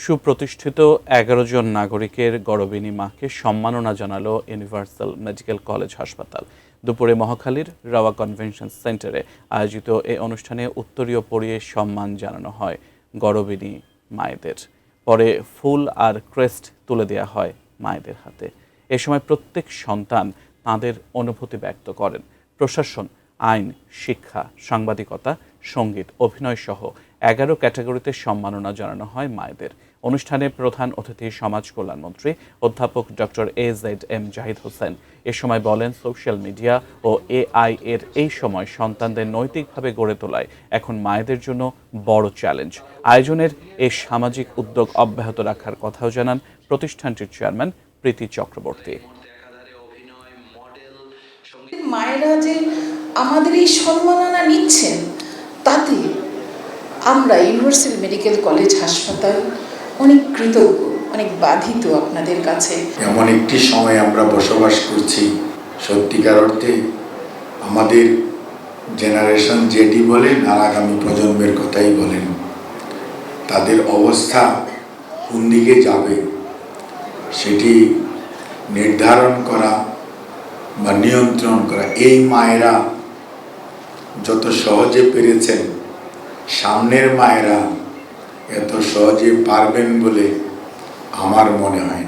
সুপ্রতিষ্ঠিত ১১ জন নাগরিকের গর্বিণী মাকে সম্মাননা জানালো ইউনিভার্সাল মেডিকেল কলেজ হাসপাতাল। দুপুরে মহাখালীর রাওয়া কনভেনশন সেন্টারে আয়োজিত এই অনুষ্ঠানে উত্তরীয় পরিয়ে সম্মান জানানো হয় গর্বিণী মায়েদের। পরে ফুল আর ক্রেস্ট তুলে দেওয়া হয় মায়েদের হাতে। এ সময় প্রত্যেক সন্তান তাঁদের অনুভূতি ব্যক্ত করেন। প্রশাসন, আইন, শিক্ষা, সাংবাদিকতা, সঙ্গীত, অভিনয় সহ ১১ ক্যাটাগরিতে সম্মাননা জানানো হয় মায়েদের। অনুষ্ঠানে প্রধান অতিথি সমাজ কল্যাণমন্ত্রী অধ্যাপক ডক্টর AZM জাহিদ হোসেন এ সময় বলেন, সোশ্যাল মিডিয়া ও AI এর এই সময় সন্তানদের নৈতিকভাবে গড়ে তোলায় এখন মায়েদের জন্য বড় চ্যালেঞ্জ। আয়োজনের এই সামাজিক উদ্যোগ অব্যাহত রাখার কথাও জানান প্রতিষ্ঠানটির চেয়ারম্যান প্রীতি চক্রবর্তী। মায়েরা যে আমাদের এই সম্মাননা নিচ্ছেন, তাতে আমরা ইউনিভার্সাল মেডিকেল কলেজ হাসপাতাল অনেক কৃতজ্ঞ, অনেক বাধিত আপনাদের কাছে। এমন একটি সময় আমরা বসবাস করছি, সত্যিকার অর্থে আমাদের জেনারেশন যেটি বলেন আর আগামী প্রজন্মের কথাই বলেন, তাদের অবস্থা কোন দিকে যাবে সেটি নির্ধারণ করা বা নিয়ন্ত্রণ করা এই মায়েরা যত সহজে পেরেছেন, সামনের মায়েরা এত সহজে পারবেন বলে আমার মনে হয় না।